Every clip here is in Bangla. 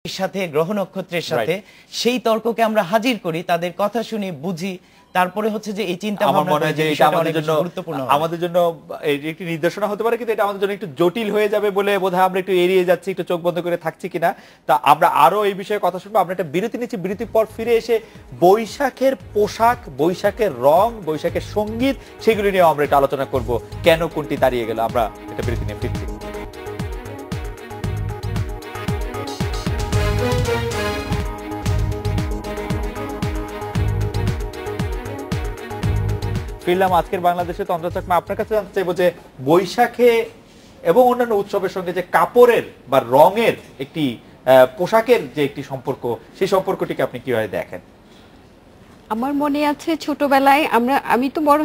সাথে গ্রহ নক্ষত্রের সাথে সেই তর্ককে আমরা হাজির করি, তাদের কথা শুনি, বুঝি, তারপরে হচ্ছে যে এই চিন্তা ভাবনা করে যে এটা আমাদের জন্য গুরুত্বপূর্ণ, আমাদের জন্য একটি নির্দেশনা হতে পারে, কিন্তু এটা আমাদের জন্য একটু জটিল হয়ে যাবে বলে বোধহয় আমরা একটু এড়িয়ে যাচ্ছি, একটু চোখ বন্ধ করে থাকছি কিনা। তা আমরা আরো এই বিষয়ে কথা শুনবো। আমরা একটা বিরতি নিচ্ছি, বিরতির পর ফিরে এসে বৈশাখের পোশাক, বৈশাখের রং, বৈশাখের সঙ্গীত, সেগুলি নিয়ে আমরা একটু আলোচনা করব, কেন কোনটি দাঁড়িয়ে গেল। আমরা একটা বিরতি নিয়ে ফিরছি। ফিরলাম আজকের বাংলাদেশে তন্ত্রচক্র। আপনার কাছে জানতে চাইবো যে বৈশাখে এবং অন্যান্য উৎসবের সঙ্গে যে কাপড়ের বা রঙের একটি পোশাকের যে একটি সম্পর্ক, সেই সম্পর্কটিকে আপনি কিভাবে দেখেন? আমার মনে আছে ছোটবেলায় আমি তো বড়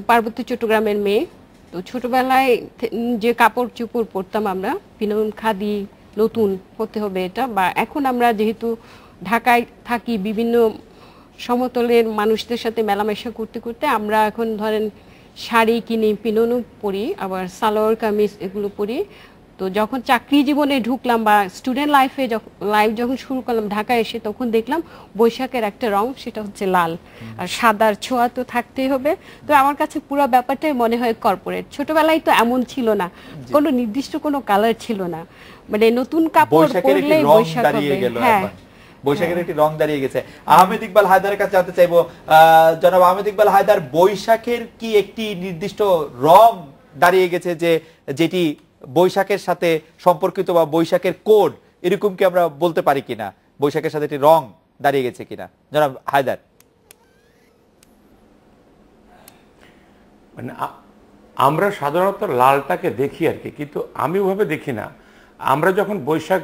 পার্বত্য চট্টগ্রামের মেয়ে, তো ছোটবেলায় যে কাপড় চোপড় পরতাম আমরা, বিনন খাদি নতুন হতে হবে এটা, বা এখন আমরা যেহেতু ঢাকায় থাকি, বিভিন্ন সমতলের মানুষদের সাথে মেলামেশা করতে করতে আমরা এখন ধরেন শাড়ি কিনি, পিননও পরি, আবার সালোয়ার কামিজ এগুলো পরি। তো যখন চাকরি জীবনে ঢুকলাম বা স্টুডেন্ট লাইফ যখন শুরু করলাম ঢাকায় এসে, তখন দেখলাম বৈশাখের একটা রং, সেটা হচ্ছে লাল, আর সাদার ছোঁয়া তো থাকতেই হবে। তো আমার কাছে পুরো ব্যাপারটাই মনে হয় কর্পোরেট। ছোটবেলায় তো এমন ছিল না, কোনো নির্দিষ্ট কোনো কালার ছিল না, মানে নতুন কাপড় পরলেই বৈশাখ হবে। হ্যাঁ, বৈশাখের একটি রং দাঁড়িয়ে গেছে। আহমেদ ইকবাল হায়দারের কাছে জানতে চাইবো, জনাব আহমেদ ইকবাল হায়দার, বৈশাখের কি একটি নির্দিষ্ট রং দাঁড়িয়ে গেছে যে যেটি বৈশাখের সাথে সম্পর্কিত, বা বৈশাখের কোড এরকম কি আমরা বলতে পারি কিনা? বৈশাখের সাথে একটি রং দাঁড়িয়ে গেছে কিনা, জনাব হায়দার? মানে আমরা সাধারণত লালটাকে দেখি আর কি, কিন্তু আমি ওভাবে দেখি না। আমরা যখন বৈশাখ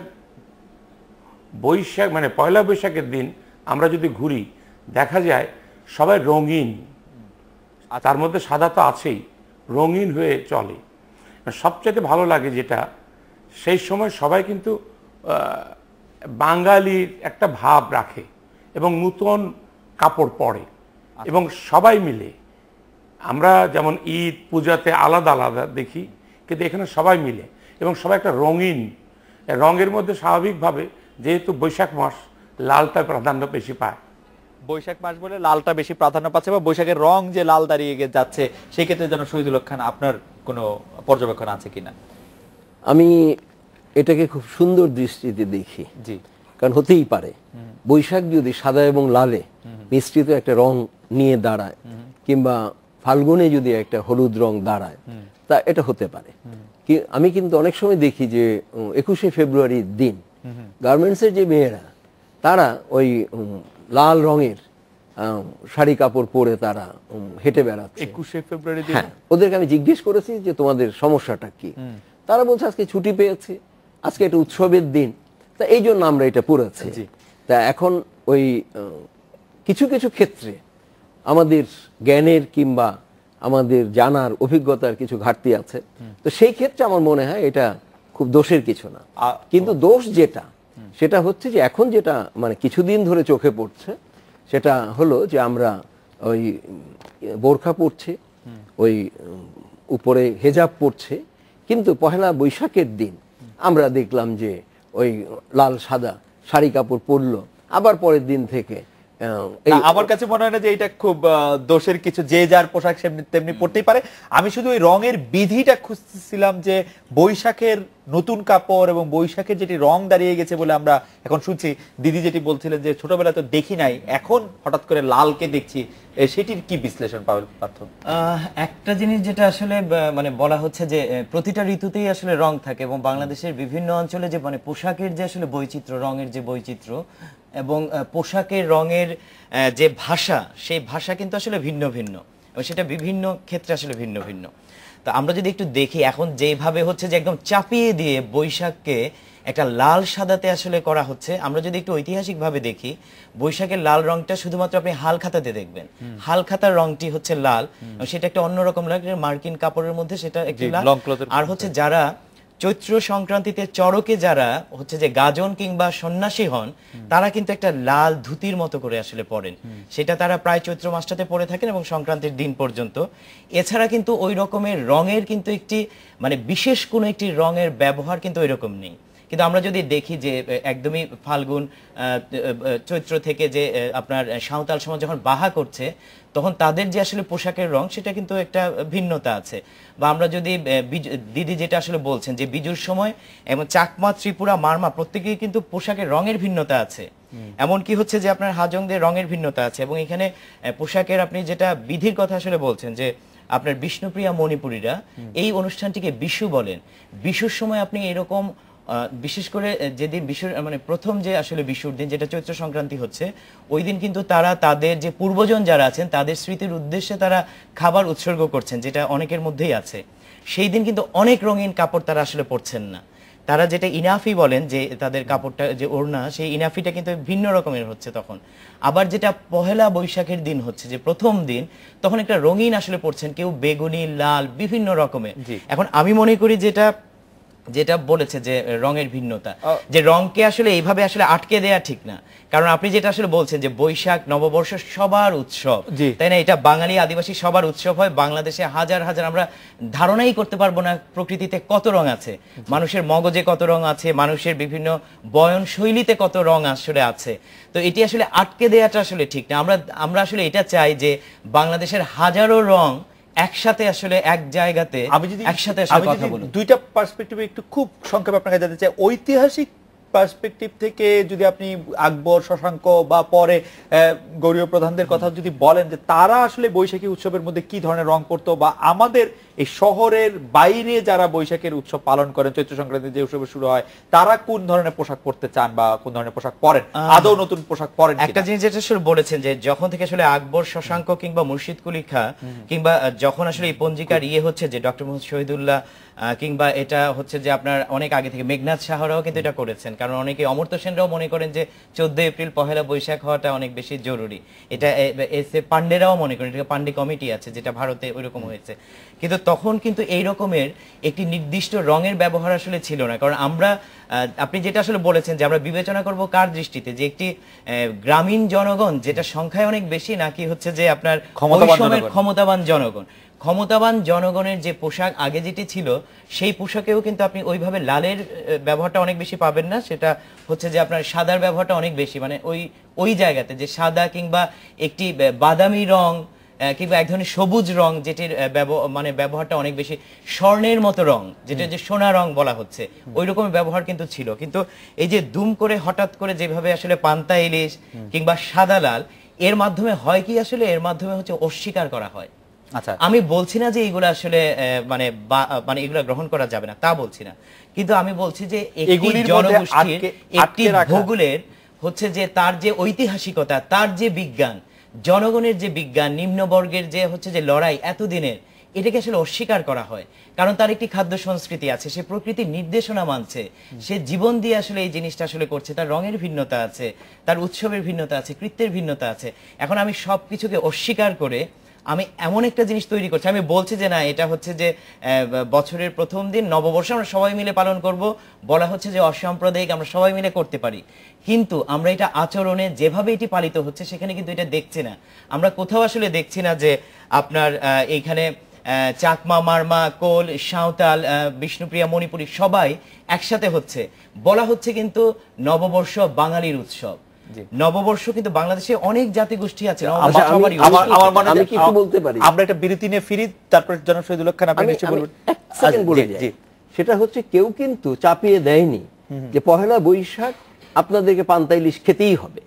মানে পয়লা বৈশাখের দিন আমরা যদি ঘুরি, দেখা যায় সবাই রঙিন, তার মধ্যে সাদা তো আছেই, রঙিন হয়ে চলে। সবচেয়ে ভালো লাগে যেটা, সেই সময় সবাই কিন্তু বাঙালির একটা ভাব রাখে এবং নতুন কাপড় পরে, এবং সবাই মিলে। আমরা যেমন ঈদ পূজাতে আলাদা আলাদা দেখি, কিন্তু এখানে সবাই মিলে এবং সবাই একটা রঙিন রঙের মধ্যে স্বাভাবিকভাবে, যেহেতু বৈশাখ মাস, লালটা প্রাধান্য বেশি পায়। বৈশাখ মাস বলে লালটা বেশি প্রাধান্য পাচ্ছে, বা বৈশাখের রং যে লাল দাঁড়িয়ে যাচ্ছে, সেই ক্ষেত্রে যেন শহীদুল খান আপনার কোনো পর্যবেক্ষণ আছে কিনা? আমি এটাকে খুব সুন্দর দৃষ্টিতে দেখি। জি, কারণ হতেই পারে বৈশাখ যদি সাদা এবং লালে মিশ্রিত একটা রং নিয়ে দাঁড়ায়, কিংবা ফাল্গুনে যদি একটা হলুদ রং দাঁড়ায়, তা এটা হতে পারে। আমি কিন্তু অনেক সময় দেখি যে 21শে ফেব্রুয়ারির দিন গার্মেন্টসের যে মেয়েরা, তারা ওই লাল রঙের শাড়ি কাপড় পরে তারা হেঁটে বেড়াচ্ছে 21শে ফেব্রুয়ারি। হ্যাঁ, ওদেরকে আমি জিজ্ঞেস করেছি যে তোমাদের সমস্যাটা কি। তারা বলছে আজকে ছুটি পেয়েছি, আজকে একটা উৎসবের দিন, তা এই জন্য আমরা এটা পড়েছি। তা এখন ওই কিছু কিছু ক্ষেত্রে আমাদের জ্ঞানের কিংবা আমাদের জানার অভিজ্ঞতার কিছু ঘাটতি আছে। তো সেই ক্ষেত্রে আমার মনে হয় এটা খুব দোষের কিছু না। কিন্তু দোষ যেটা, সেটা হচ্ছে যে এখন যেটা মানে কিছুদিন ধরে চোখে পড়ছে, সেটা হলো যে আমরা ওই বোরখা পরছি, ওই উপরে হেজাব পরছে, কিন্তু পহেলা বৈশাখের দিন আমরা দেখলাম যে ওই লাল সাদা শাড়ি কাপড় পরলো, আবার পরের দিন থেকে। আমার কাছে মনে হয় না যে এটা খুব দোষের কিছু, যে যার পোশাক তেমনি পড়তেই পারে। আমি শুধু ওই রঙের বিধিটা খুঁজছিলাম, যে বৈশাখের নতুন কাপড় এবং বৈশাখের যেটি রং দাঁড়িয়ে গেছে বলে আমরা এখন শুনছি। দিদি যেটি বলছিলেন যে ছোটবেলায় তো দেখি নাই, এখন হঠাৎ করে লালকে দেখছি, সেটির কি বিশ্লেষণ পার্থ? একটা জিনিস যেটা আসলে মানে বলা হচ্ছে যে প্রতিটা ঋতুতেই আসলে রং থাকে, এবং বাংলাদেশের বিভিন্ন অঞ্চলে যে মানে পোশাকের যে আসলে বৈচিত্র্য, রঙের যে বৈচিত্র্য এবং পোশাকের রঙের যে ভাষা, সেই ভাষা কিন্তু আসলে ভিন্ন ভিন্ন, এবং সেটা বিভিন্ন ক্ষেত্রে আসলে ভিন্ন ভিন্ন। তো আমরা যদি একটু দেখি, এখন যেভাবে হচ্ছে যে একদম চাপিয়ে দিয়ে বৈশাখকে একটা লাল সাদাতে আসলে করা হচ্ছে, আমরা যদি একটু ঐতিহাসিকভাবে দেখি, বৈশাখের লাল রংটা শুধুমাত্র আপনি হালখাতাতে দেখবেন, হালখাতার রংটি হচ্ছে লাল, সেটা একটা অন্যরকম লাগে, মার্কিন কাপড়ের মধ্যে সেটা একটু লাল। আর হচ্ছে যারা চৈত্র সংক্রান্তিতে চড়কে যারা হচ্ছে যে গাজন কিংবা সন্ন্যাসী হন, তারা কিন্তু একটা লাল ধুতির মতো করে আসলে পরেন, সেটা তারা প্রায় চৈত্র মাসটাতে পরে থাকেন এবং সংক্রান্তির দিন পর্যন্ত। এছাড়া কিন্তু ওই রকমের রঙের কিন্তু একটি মানে বিশেষ কোনো একটি রঙের ব্যবহার কিন্তু ওই রকম নেই। কিন্তু আমরা যদি দেখি যে একদমই ফাল্গুন চৈত্র থেকে যে আপনার সাঁওতাল সমাজ যখন বাহা করছে, তখন তাদের যে আসলে পোশাকের রং সেটা কিন্তু একটা ভিন্নতা আছে। বা আমরা যদি দিদি যেটা আসলে বলছেন যে বিজুর সময় এবং চাকমা, ত্রিপুরা, মারমা প্রত্যেকেই কিন্তু পোশাকের রঙের ভিন্নতা আছে। এমন কি হচ্ছে যে আপনার হাজংদের রঙের ভিন্নতা আছে, এবং এখানে পোশাকের আপনি যেটা বিধির কথা আসলে বলছেন যে আপনার বিষ্ণুপ্রিয়া মণিপুরীরা এই অনুষ্ঠানটিকে বিশু বলেন। বিশুর সময় আপনি এরকম বিশেষ করে যেদিন বিশুর মানে প্রথম যে আসলে বিশুর দিন যেটা চৈত্র সংক্রান্তি হচ্ছে, ওই দিন কিন্তু তারা তাদের যে পূর্বজন যারা আছেন তাদের স্মৃতির উদ্দেশ্যে তারা খাবার উৎসর্গ করছেন, যেটা অনেকের মধ্যেই আছে। সেই দিন কিন্তু অনেক রঙিন কাপড় তারা আসলে পরছেন না। তারা যেটা ইনাফি বলেন যে তাদের কাপড়টা যে ওড়না, সেই ইনাফিটা কিন্তু ভিন্ন রকমের হচ্ছে তখন। আবার যেটা পহেলা বৈশাখের দিন হচ্ছে যে প্রথম দিন, তখন একটা রঙিন আসলে পড়ছেন, কেউ বেগুনি, লাল, বিভিন্ন রকমের। এখন আমি মনে করি যেটা যেটা বলেছে যে রঙের ভিন্নতা, যে রংকে আসলে এইভাবে আসলে আটকে দেয়া ঠিক না। কারণ আপনি যেটা আসলে বলছেন যে বৈশাখ নববর্ষ সবার উৎসব, তাই না? এটা বাঙালি আদিবাসী সবার উৎসব হয়। বাংলাদেশে হাজার হাজার, আমরা ধারণাই করতে পারবো না প্রকৃতিতে কত রং আছে, মানুষের মগজে কত রং আছে, মানুষের বিভিন্ন বয়ন শৈলীতে কত রং আসলে আছে। তো এটি আসলে আটকে দেয়াটা আসলে ঠিক না। আমরা আসলে এটা চাই যে বাংলাদেশের হাজারো রং একসাথে আসলে এক জায়গাতে একসাথে আসলে কথা বলুন। দুইটা পার্সপেক্টিভে একটু খুব সংক্ষেপে আপনাকে জানতে চাই। ঐতিহাসিক পার্সপেক্টিভ থেকে যদি আপনি আকবর, শশাঙ্ক বা পরে গৌরীয় প্রধানদের কথা যদি বলেন যে তারা আসলে বৈশাখী উৎসবের মধ্যে কি ধরনের রং করতো, বা আমাদের এই শহরের বাইরে যারা বৈশাখের উৎসব পালন করেন, চৈত্র সংক্রান্তি যে উৎসবে শুরু হয়, তারা কোন ধরনের পোশাক পরতে চান বা কোন ধরনের পোশাক পরেন, আদৌ নতুন পোশাক পরেন? একটা জিনিস যেটা আসলে বলেছেন যে যখন থেকে আসলে আকবর, শশাঙ্ক কিংবা মুর্শিদ কুলি খাঁ, কিংবা যখন আসলে এই পঞ্জিকার হচ্ছে যে ডক্টর মোহাম্মদ শহীদুল্লাহ, কিংবা এটা হচ্ছে যে আপনার অনেক আগে থেকে মেঘনাথ সাহারাও কিন্তু এটা করেছেন। কারণ অনেকে অমর্ত্য সেনরাও মনে করেন যে 14 এপ্রিল পহেলা বৈশাখ হওয়াটা অনেক বেশি জরুরি। এটা এস এ পান্ডেরাও মনে করেন, এটা পান্ডে কমিটি আছে যেটা ভারতে ওইরকম হয়েছে। কিন্তু তখন কিন্তু এই রকমের একটি নির্দিষ্ট রঙের ব্যবহার আসলে ছিল না। কারণ আপনি যেটা আসলে বলেছেন যে আমরা বিবেচনা করব কার দৃষ্টিতে, যে একটি গ্রামীণ জনগণ যেটা সংখ্যায় অনেক বেশি, নাকি হচ্ছে যে আপনার ক্ষমতাবান জনগণ। ক্ষমতাবান জনগণের যে পোশাক আগে যেটি ছিল, সেই পোশাকেও কিন্তু আপনি ওইভাবে লালের ব্যবহারটা অনেক বেশি পাবেন না। সেটা হচ্ছে যে আপনার সাদার ব্যবহারটা অনেক বেশি, মানে ওই জায়গাতে যে সাদা কিংবা একটি বাদামি রং কিংবা এক ধরনের সবুজ রং, যেটির মানে ব্যবহারটা অনেক বেশি, স্বর্ণের মতো রং, যেটা যে সোনা রং বলা হচ্ছে, ওই রকম ব্যবহার কিন্তু ছিল। কিন্তু এই যে দুম করে হঠাৎ করে যেভাবে আসলে পান্তা ইলিশ কিংবা সাদা লাল, এর মাধ্যমে হয় কি আসলে, এর মাধ্যমে হচ্ছে অস্বীকার করা হয়। আচ্ছা, আমি বলছি না যে এগুলো আসলে মানে এগুলো গ্রহণ করা যাবে না, তা বলছি না। কিন্তু আমি বলছি যে একটি জনগোষ্ঠীর, একটি ভূগোলের হচ্ছে যে তার যে ঐতিহাসিকতা, তার যে বিজ্ঞান, জনগণের যে বিজ্ঞান, নিম্নবর্গের যে হচ্ছে যে লড়াই এতদিনের, এটাকে আসলে অস্বীকার করা হয়। কারণ তার একটি খাদ্য সংস্কৃতি আছে, সে প্রকৃতির নির্দেশনা মানছে, সে জীবন দিয়ে আসলে এই জিনিসটা আসলে করছে। তার রঙের ভিন্নতা আছে, তার উৎসবের ভিন্নতা আছে, কৃত্যের ভিন্নতা আছে। এখন আমি সবকিছুকে অস্বীকার করে আমি এমন একটা জিনিস তৈরি করছি, আমি বলছি যে না, এটা হচ্ছে যে বছরের প্রথম দিন নববর্ষ আমরা সবাই মিলে পালন করব, বলা হচ্ছে যে অসাম্প্রদায়িক, আমরা সবাই মিলে করতে পারি। কিন্তু আমরা এটা আচরণে যেভাবে এটি পালিত হচ্ছে সেখানে কিন্তু এটা দেখছি না। আমরা কোথাও আসলে দেখছি না যে আপনার এইখানে চাকমা, মারমা, কোল, সাঁওতাল, বিষ্ণুপ্রিয়া, মণিপুরী সবাই একসাথে হচ্ছে, বলা হচ্ছে কিন্তু নববর্ষ বাঙালির উৎসব। নববর্ষ কিন্তু বাংলাদেশে অনেক জাতিগোষ্ঠী আছে। আমরা একটা বিরতি নিয়ে ফিরি, তারপর জনাব শহীদুল্লাহ খান আপনি নিশ্চয়ই বলবেন। এক সেকেন্ড বলে যাই, সেটা হচ্ছে কেউ কিন্তু চাপিয়ে দেয়নি যে পহেলা বৈশাখ আপনাদেরকে পান্তা ইলিশ খেতেই হবে।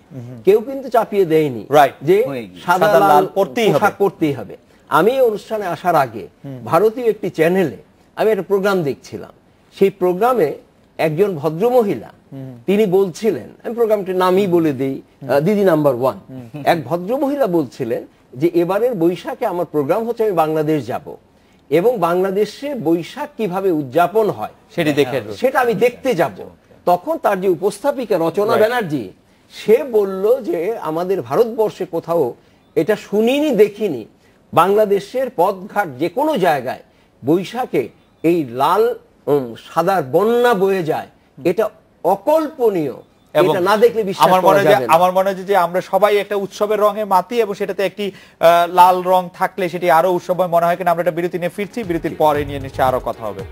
কেউ কিন্তু চাপিয়ে দেয়নি যে সাদা লাল পরতেই হবে। আমি এই অনুষ্ঠানে আসার আগে ভারতীয় একটি চ্যানেলে আমি একটা প্রোগ্রাম দেখছিলাম। সেই প্রোগ্রামে একজন ভদ্রমহিলা তিনি বলছিলেন, আমি প্রোগ্রামটির নামই বলে দিই, দিদি নাম্বার 1, এক ভদ্রমহিলা বলছিলেন যে এবারের বৈশাখে আমার প্রোগ্রাম হচ্ছে আমি বাংলাদেশ যাব এবং বাংলাদেশে বৈশাখ কিভাবে উদযাপন হয় সেটা আমি দেখতে যাব। তখন তার যে উপস্থাপিকা রচনা ব্যানার্জি, সে বলল যে আমাদের ভারতবর্ষে কোথাও এটা শুনিনি, দেখিনি, বাংলাদেশের পথঘাট যে কোনো জায়গায় বৈশাখে এই লাল সাদার বন্যা বয়ে যায়, এটা অকল্পনীয়। এটা না দেখলে বিশ্বাস করা যাবে না। আমার মনে হয় যে আমরা সবাই একটা উৎসবের রঙে মাতি এবং সেটাতে একটি লাল রং থাকলে সেটি আরো উৎসবময় মনে হয় কিনা। আমরা একটা বিরতি নিয়ে ফিরছি, বিরতির পরে নিয়ে নিশ্চয়ই আরো কথা হবে।